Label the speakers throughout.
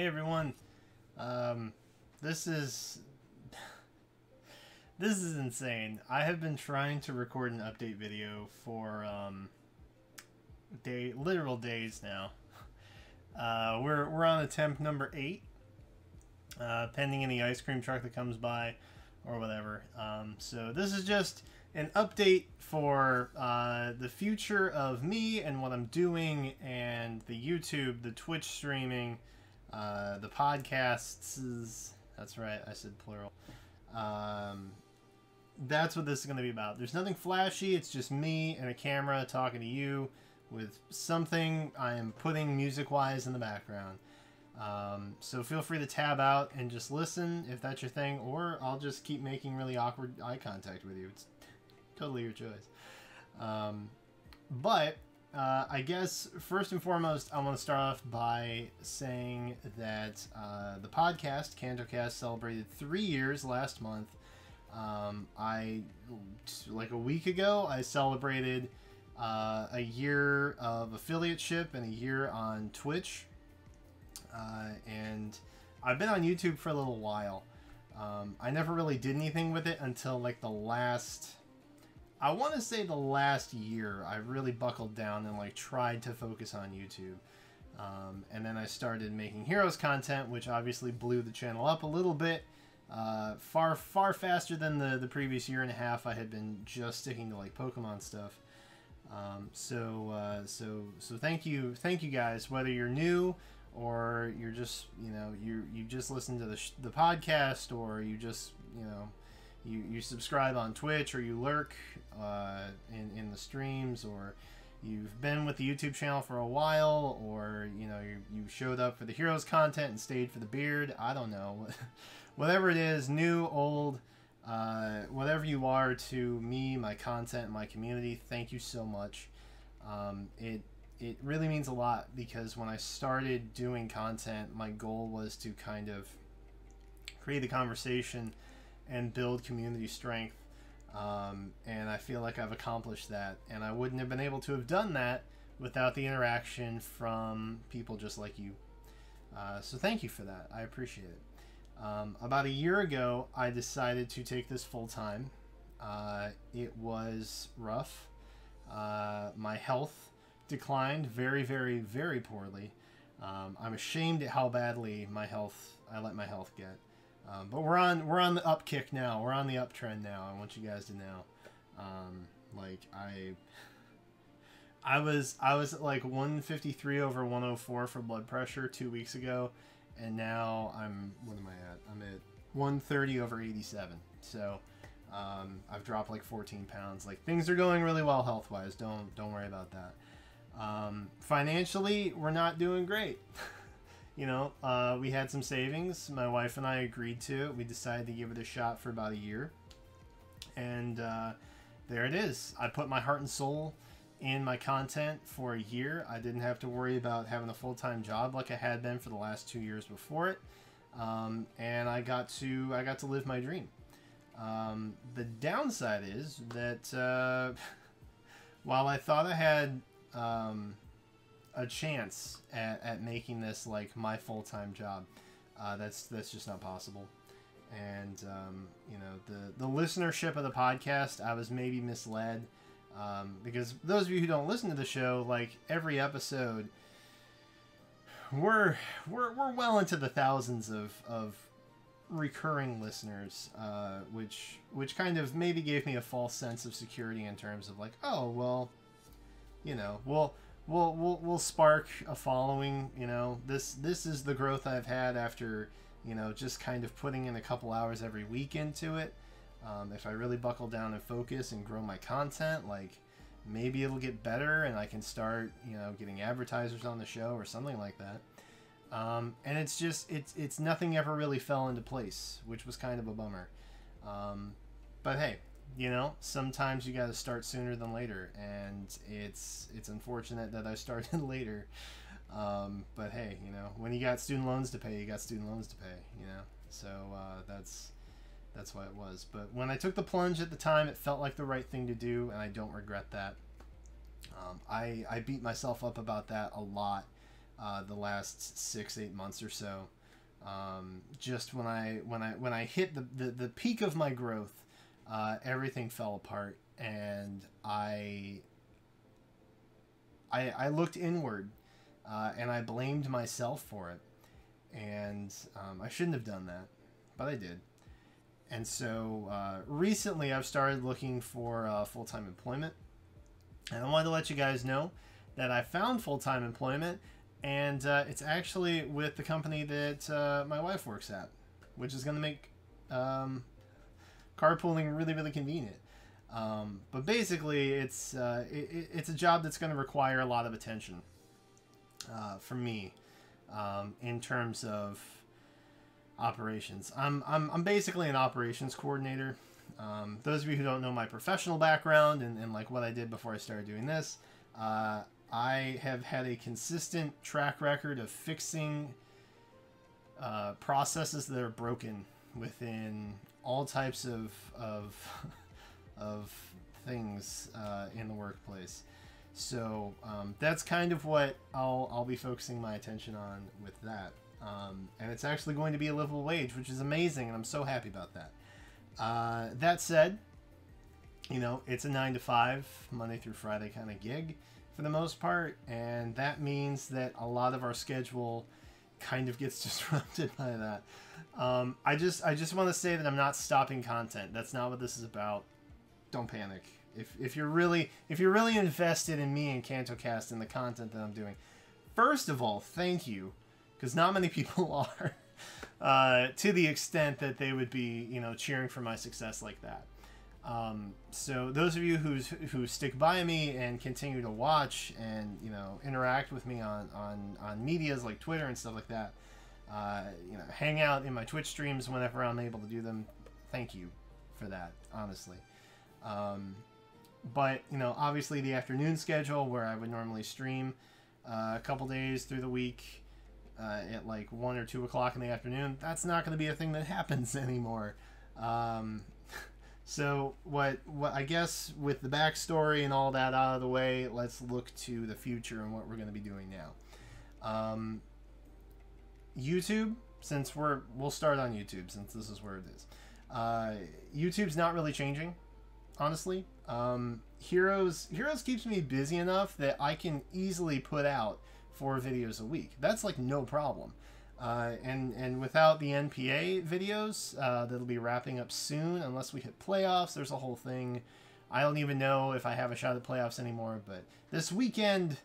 Speaker 1: Hey everyone, um, this is this is insane. I have been trying to record an update video for literal days now. We're on attempt number 8, pending any ice cream truck that comes by or whatever. So this is just an update for the future of me and what I'm doing, and the YouTube, the Twitch streaming, the podcasts. That's right, I said plural. That's what this is going to be about. There's nothing flashy. It's just me and a camera talking to you with something I am putting music-wise in the background. So feel free to tab out and just listen if that's your thing, or I'll just keep making really awkward eye contact with you. It's totally your choice. But I guess first and foremost, I want to start off by saying that the podcast, Kanto Cast, celebrated 3 years last month. Like a week ago, I celebrated a year of affiliateship and a year on Twitch. And I've been on YouTube for a little while. I never really did anything with it until like the last year. I really buckled down and like tried to focus on YouTube. And then I started making Heroes content, which obviously blew the channel up a little bit. Far faster than the previous year and a half. I had been just sticking to like Pokemon stuff. So thank you guys, whether you're new or you're just, you just listen to the podcast, or you just, you subscribe on Twitch, or you lurk in the streams, or you've been with the YouTube channel for a while, or you showed up for the Heroes content and stayed for the beard. I don't know. Whatever it is, new, old, whatever you are to me, my content, my community, thank you so much. It really means a lot, because when I started doing content, my goal was to kind of create a conversation and build community strength. And I feel like I've accomplished that. And I wouldn't have been able to have done that without the interaction from people just like you. So thank you for that. I appreciate it. About a year ago, I decided to take this full time. It was rough. My health declined very, very, very poorly. I'm ashamed at how badly I let my health get. But we're on the up kick now. We're on the uptrend now. I want you guys to know. I was at like 153 over 104 for blood pressure 2 weeks ago, and now what am I at? I'm at 130 over 87. So I've dropped like 14 pounds. Like, things are going really well health wise. Don't worry about that. Financially, we're not doing great. We had some savings. My wife and I agreed to it. We decided to give it a shot for about a year. And there it is. I put my heart and soul in my content for a year. I didn't have to worry about having a full-time job like I had been for the last 2 years before it. And I got to live my dream. The downside is that while I thought I had a chance at making this like my full-time job, that's just not possible. And the listenership of the podcast, I was maybe misled, because those of you who don't listen to the show, like, every episode we're well into the thousands of recurring listeners, which kind of maybe gave me a false sense of security in terms of like, oh well, we'll spark a following. This is the growth I've had after just kind of putting in a couple hours every week into it. If I really buckle down and focus and grow my content, like, maybe it'll get better and I can start getting advertisers on the show or something like that. And it's nothing ever really fell into place, which was kind of a bummer. But hey, sometimes you got to start sooner than later, and it's unfortunate that I started later. But hey, when you got student loans to pay, you got student loans to pay, so that's why it was. But when I took the plunge at the time, it felt like the right thing to do, and I don't regret that. I beat myself up about that a lot the last 6-8 months or so. Just when I hit the peak of my growth, everything fell apart, and I looked inward, and I blamed myself for it, and I shouldn't have done that, but I did. And so recently I've started looking for full-time employment, and I wanted to let you guys know that I found full-time employment, and it's actually with the company that my wife works at, which is going to make carpooling really, really convenient. But basically, it's a job that's going to require a lot of attention from me in terms of operations. I'm basically an operations coordinator. Those of you who don't know my professional background and like what I did before I started doing this, I have had a consistent track record of fixing processes that are broken within all types of things in the workplace. So that's kind of what I'll be focusing my attention on with that. And it's actually going to be a livable wage, which is amazing, and I'm so happy about that. That said, you know, it's a 9-to-5, Monday through Friday kind of gig for the most part, and that means that a lot of our schedule kind of gets disrupted by that. I just want to say that I'm not stopping content. That's not what this is about. Don't panic. If you're really invested in me and Kanto Cast and the content that I'm doing, first of all, thank you, because not many people are, to the extent that they would be, you know, cheering for my success like that. So those of you who stick by me and continue to watch and, you know, interact with me on medias like Twitter and stuff like that, you know, hang out in my Twitch streams whenever I'm able to do them, thank you for that, honestly. But, you know, obviously the afternoon schedule where I would normally stream a couple days through the week at like 1 or 2 o'clock in the afternoon, that's not going to be a thing that happens anymore. So what I guess with the backstory and all that out of the way, let's look to the future and what we're going to be doing now. YouTube, since we'll start on YouTube since this is where it is. YouTube's not really changing, honestly. Heroes keeps me busy enough that I can easily put out 4 videos a week. That's like no problem. And without the NPA videos that'll be wrapping up soon, unless we hit playoffs, there's a whole thing. I don't even know if I have a shot at playoffs anymore, but this weekend,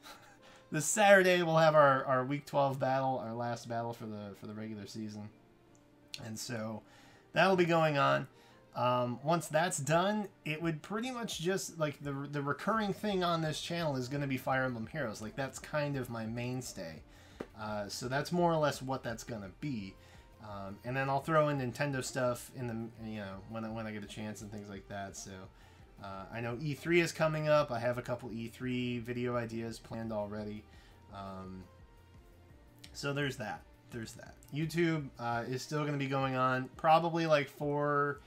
Speaker 1: this Saturday, we'll have our Week 12 battle, our last battle for the regular season. And so that'll be going on. Once that's done, it would pretty much just, like, the recurring thing on this channel is going to be Fire Emblem Heroes. Like, that's kind of my mainstay. So that's more or less what that's going to be. And then I'll throw in Nintendo stuff in the, you know, when I get a chance and things like that. So I know E3 is coming up. I have a couple E3 video ideas planned already. So there's that. YouTube is still going to be going on. Probably like 4,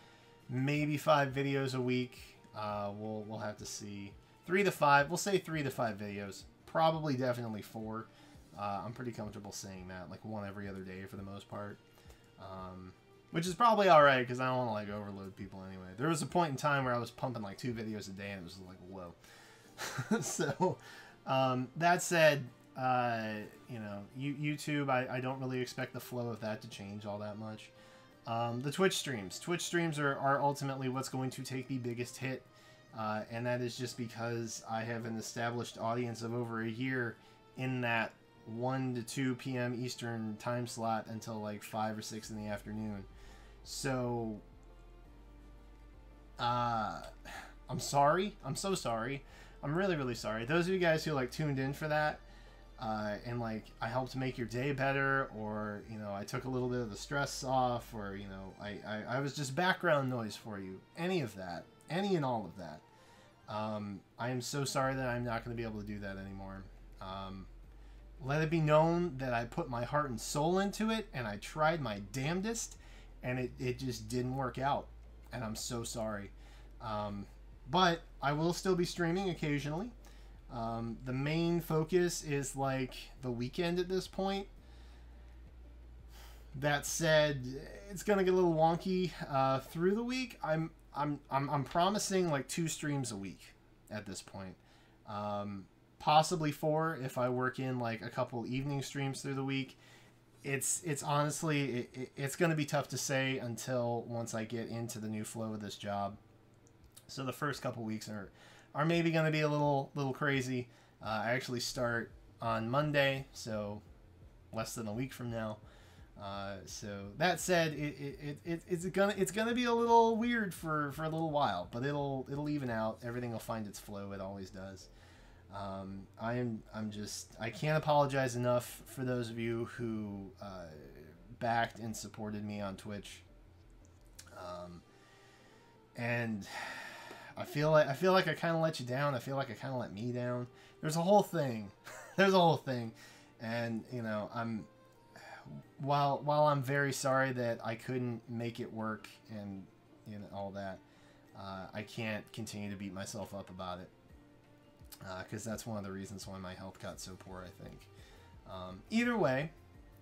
Speaker 1: maybe 5 videos a week. We'll have to see. 3 to 5. We'll say 3 to 5 videos. Probably definitely 4. I'm pretty comfortable saying that, like 1 every other day for the most part. Which is probably alright, because I don't want to like overload people anyway. There was a point in time where I was pumping like 2 videos a day, and it was like, whoa. So, that said, you know, YouTube, I don't really expect the flow of that to change all that much. The Twitch streams are ultimately what's going to take the biggest hit, and that is just because I have an established audience of over a year in that 1 to 2 p.m. Eastern time slot until like 5 or 6 in the afternoon. So, I'm sorry. I'm so sorry. I'm really, really sorry. Those of you guys who like tuned in for that, and like I helped make your day better, or, you know, I took a little bit of the stress off, or, you know, I was just background noise for you. Any of that. Any and all of that. I am so sorry that I'm not going to be able to do that anymore. Let it be known that I put my heart and soul into it, and I tried my damnedest, and it just didn't work out, and I'm so sorry. But I will still be streaming occasionally. The main focus is like the weekend at this point. That said, it's gonna get a little wonky through the week. I'm promising like 2 streams a week at this point. Possibly 4 if I work in like a couple evening streams through the week. It's honestly it's gonna be tough to say until once I get into the new flow of this job. So the first couple weeks are maybe gonna be a little crazy. I actually start on Monday, so less than a week from now. So that said, it's gonna be a little weird for a little while, but it'll even out. Everything will find its flow. It always does. I can't apologize enough for those of you who backed and supported me on Twitch. And I feel like I kind of let you down. I feel like I kind of let me down. There's a whole thing. There's a whole thing, and you know while I'm very sorry that I couldn't make it work and you know all that, I can't continue to beat myself up about it because that's one of the reasons why my health got so poor, I think. Either way,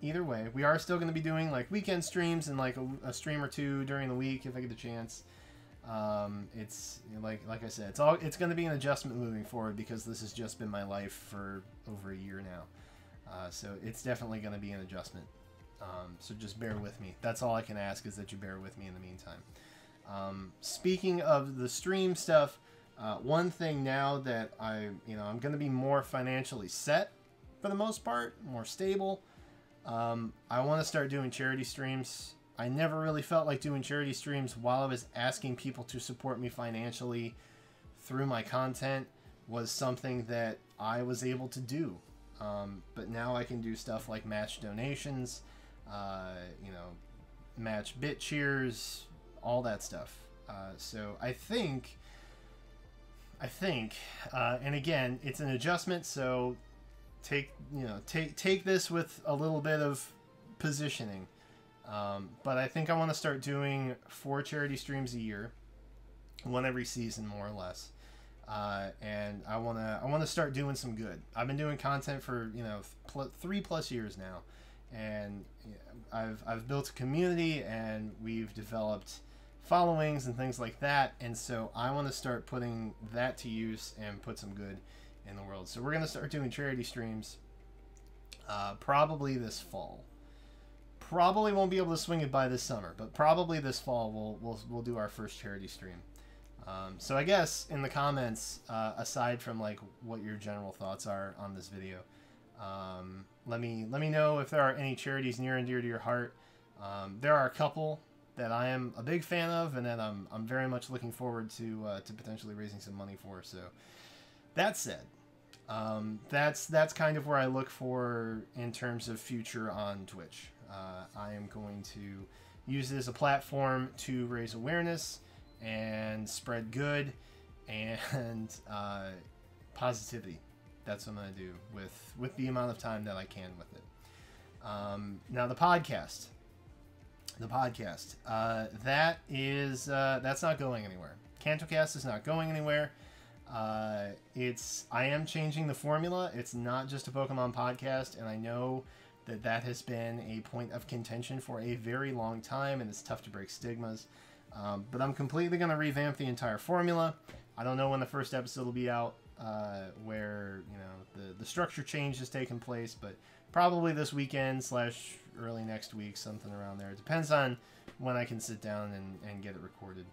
Speaker 1: we are still going to be doing like weekend streams and like a stream or 2 during the week if I get the chance. It's like I said, it's going to be an adjustment moving forward because this has just been my life for over a year now. So it's definitely going to be an adjustment. So just bear with me. That's all I can ask, is that you bear with me in the meantime. Speaking of the stream stuff, one thing now that I'm going to be more financially set for the most part, more stable. I want to start doing charity streams. I never really felt like doing charity streams while I was asking people to support me financially through my content was something that I was able to do. But now I can do stuff like match donations, match bit cheers, all that stuff. So I think, and again, it's an adjustment. So take this with a little bit of positioning. But I think I want to start doing 4 charity streams a year, 1 every season, more or less. And I want to start doing some good. I've been doing content for 3+ years now, and I've built a community and we've developed followings and things like that. And so I want to start putting that to use and put some good in the world. So we're gonna start doing charity streams, probably this fall. Probably won't be able to swing it by this summer, but probably this fall we'll do our first charity stream. So I guess in the comments, aside from like what your general thoughts are on this video, let me know if there are any charities near and dear to your heart. There are a couple that I am a big fan of, and that I'm very much looking forward to potentially raising some money for. So that said, that's kind of where I look for in terms of future on Twitch. I am going to use it as a platform to raise awareness and spread good and positivity. That's what I'm going to do with the amount of time that I can with it. Now the podcast, that's not going anywhere. Kanto Cast is not going anywhere. I am changing the formula. It's not just a Pokemon podcast, and I know that has been a point of contention for a very long time, and it's tough to break stigmas. But I'm completely going to revamp the entire formula. I don't know when the first episode will be out, where the structure change has taken place, but probably this weekend / early next week, something around there. It depends on when I can sit down and get it recorded.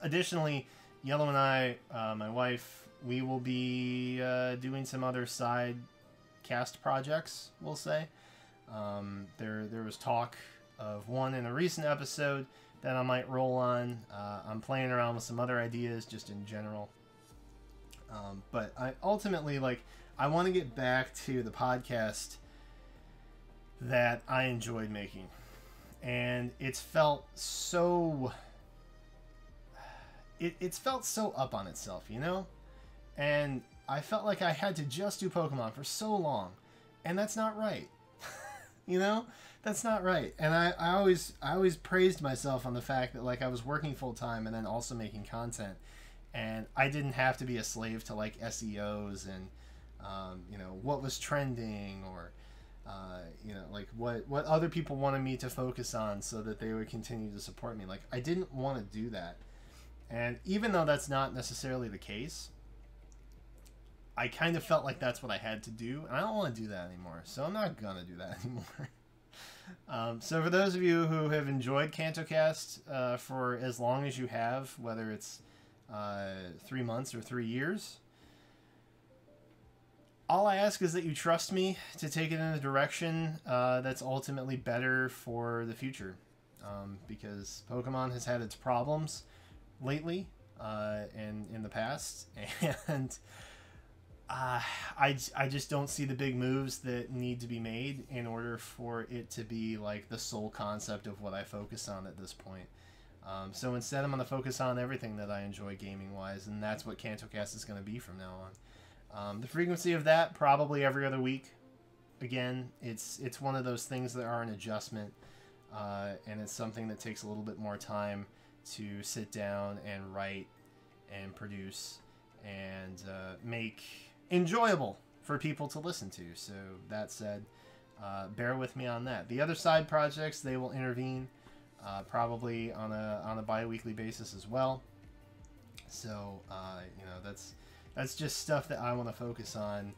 Speaker 1: Additionally, Yellow and I, my wife, we will be doing some other side cast projects, we'll say. There was talk of one in a recent episode that I might roll on. I'm playing around with some other ideas just in general. But I ultimately, I want to get back to the podcast that I enjoyed making. And it's felt so... It's felt so up on itself, And I felt like I had to just do Pokemon for so long. And that's not right. That's not right. And I always praised myself on the fact that I was working full time and then also making content. and I didn't have to be a slave to like SEOs and you know, what was trending, or you know, like what other people wanted me to focus on so that they would continue to support me. Like, I didn't want to do that. And even though that's not necessarily the case, I kind of felt like that's what I had to do, and I don't want to do that anymore, so I'm not gonna do that anymore. So for those of you who have enjoyed Kanto Cast for as long as you have, whether it's 3 months or 3 years, all I ask is that you trust me to take it in a direction that's ultimately better for the future. Because Pokemon has had its problems lately and in the past, and I just don't see the big moves that need to be made in order for it to be like the sole concept of what I focus on at this point. So instead, I'm going to focus on everything that I enjoy gaming-wise, and that's what Kanto Cast is going to be from now on. The frequency of that, probably every other week. Again, it's one of those things that are an adjustment, and it's something that takes a little bit more time to sit down and write and produce and make enjoyable for people to listen to. So that said, bear with me on that. The other side projects, they will intervene probably on a bi-weekly basis as well. So you know, that's just stuff that I want to focus on,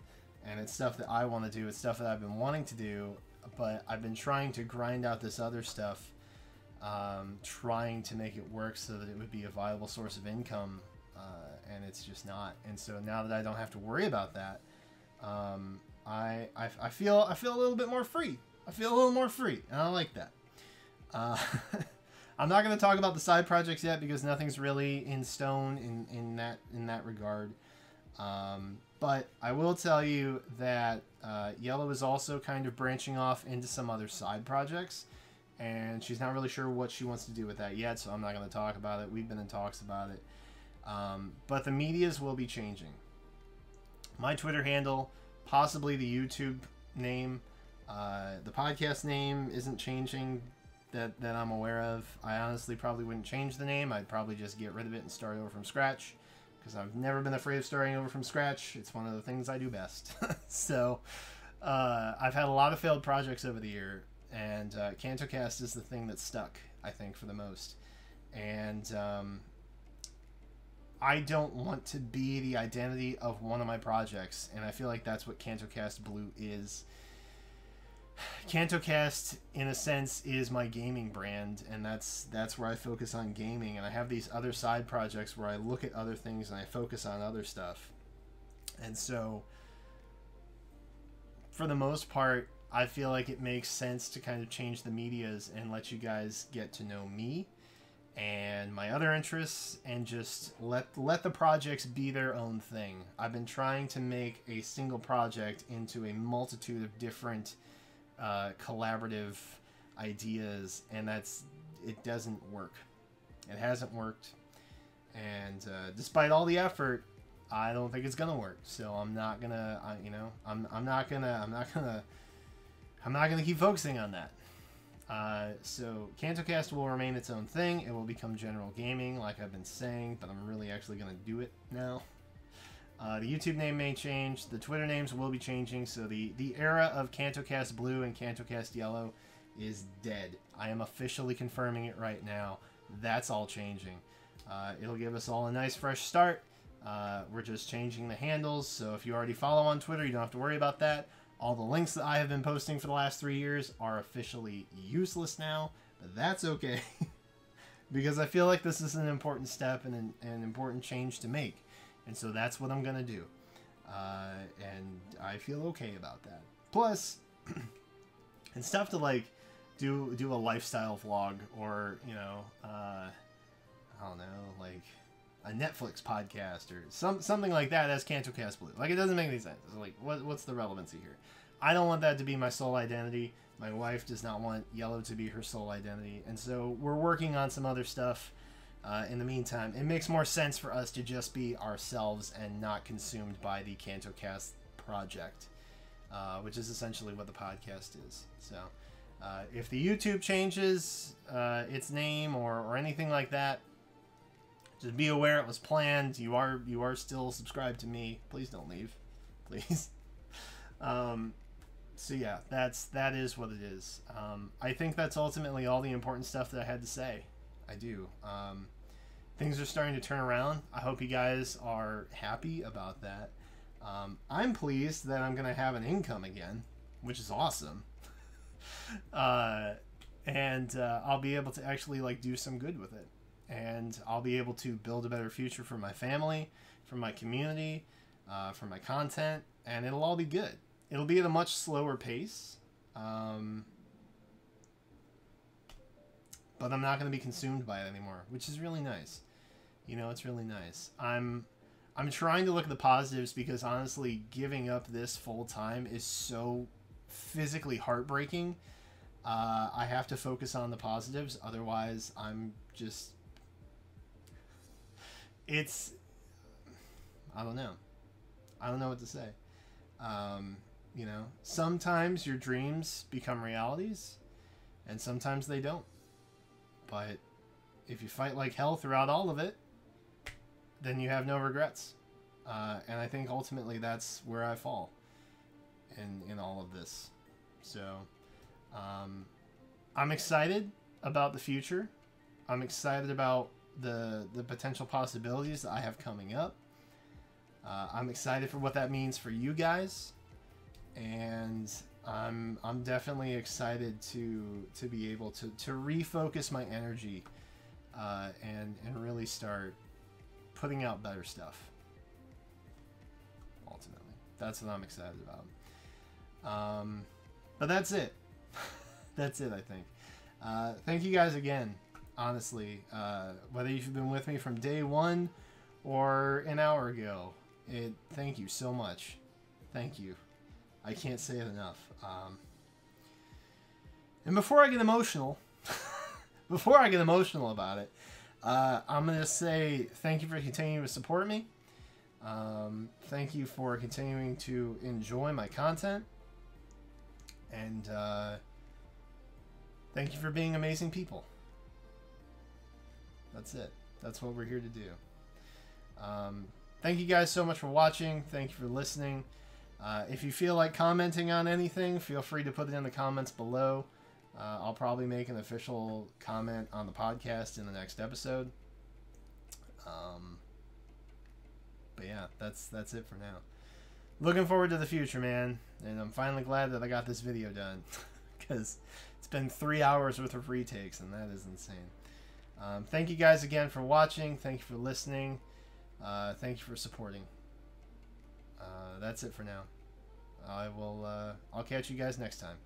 Speaker 1: and it's stuff that I want to do. It's stuff that I've been wanting to do, but I've been trying to grind out this other stuff, trying to make it work so that it would be a viable source of income, and it's just not. And so now that I don't have to worry about that, I feel a little bit more free. I feel a little more free, and I like that. I'm not going to talk about the side projects yet because nothing's really in stone in that regard. But I will tell you that Yellow is also kind of branching off into some other side projects, and she's not really sure what she wants to do with that yet, so I'm not going to talk about it. We've been in talks about it. But the medias will be changing. My Twitter handle, possibly the YouTube name, the podcast name isn't changing that I'm aware of. I honestly probably wouldn't change the name. I'd probably just get rid of it and start over from scratch, because I've never been afraid of starting over from scratch. It's one of the things I do best. So I've had a lot of failed projects over the year, and Kanto Cast is the thing that stuck, I think, for the most. And I don't want to be the identity of one of my projects, and I feel like that's what Kanto Cast Blue is. Kanto Cast, in a sense, is my gaming brand, and that's where I focus on gaming. And I have these other side projects where I look at other things and I focus on other stuff. And so, for the most part, I feel like it makes sense to kind of change the medias and let you guys get to know me and my other interests, and just let the projects be their own thing. I've been trying to make a single project into a multitude of different collaborative ideas, and it doesn't work. It hasn't worked, and despite all the effort, I don't think it's gonna work. So I'm not gonna, I'm not gonna keep focusing on that. So Kanto Cast will remain its own thing. It will become general gaming, like I've been saying, but I'm really actually gonna do it now. The YouTube name may change. The Twitter names will be changing. So the era of Kanto Cast Blue and Kanto Cast Yellow is dead. I am officially confirming it right now. That's all changing. It'll give us all a nice fresh start. We're just changing the handles. So if you already follow on Twitter, you don't have to worry about that. All the links that I have been posting for the last 3 years are officially useless now. But that's okay. Because I feel like this is an important step and an important change to make. And so that's what I'm going to do. And I feel okay about that. Plus, it's tough to, like, do a lifestyle vlog or, I don't know, like a Netflix podcast or something like that as Kanto Cast Blue. Like, it doesn't make any sense. It's like, what's the relevancy here? I don't want that to be my sole identity. My wife does not want Yellow to be her sole identity. And so we're working on some other stuff. In the meantime, it makes more sense for us to just be ourselves and not consumed by the Kanto Cast project, which is essentially what the podcast is. So, if the YouTube changes its name or anything like that, Just be aware it was planned. You are still subscribed to me. Please don't leave, please. So yeah, that is what it is. I think that's ultimately all the important stuff that I had to say. I do. Things are starting to turn around. I hope you guys are happy about that. I'm pleased that I'm gonna have an income again, which is awesome. And I'll be able to actually like do some good with it, and I'll be able to build a better future for my family, for my community, for my content, and it'll all be good. It'll be at a much slower pace, but I'm not going to be consumed by it anymore, which is really nice. You know, it's really nice. I'm trying to look at the positives, because honestly, giving up this full time is so physically heartbreaking. I have to focus on the positives, otherwise I'm just... I don't know. I don't know what to say. You know, sometimes your dreams become realities, and sometimes they don't. But if you fight like hell throughout all of it, then you have no regrets. And I think ultimately that's where I fall in all of this. So I'm excited about the future. I'm excited about the potential possibilities that I have coming up. I'm excited for what that means for you guys, and I'm definitely excited to be able to refocus my energy and really start putting out better stuff. Ultimately, that's what I'm excited about. But that's it. That's it, I think. Thank you guys again. Honestly, whether you've been with me from day one or an hour ago, thank you so much. Thank you. I can't say it enough. And before I get emotional, about it, I'm gonna say thank you for continuing to support me. Thank you for continuing to enjoy my content, and thank you for being amazing people. That's it. That's what we're here to do. Thank you guys so much for watching. Thank you for listening. If you feel like commenting on anything, feel free to put it in the comments below. I'll probably make an official comment on the podcast in the next episode. But yeah, that's it for now. Looking forward to the future, man. And I'm finally glad that I got this video done, because it's been 3 hours worth of retakes, and that is insane. Thank you guys again for watching. Thank you for listening. Thank you for supporting. That's it for now. I'll catch you guys next time.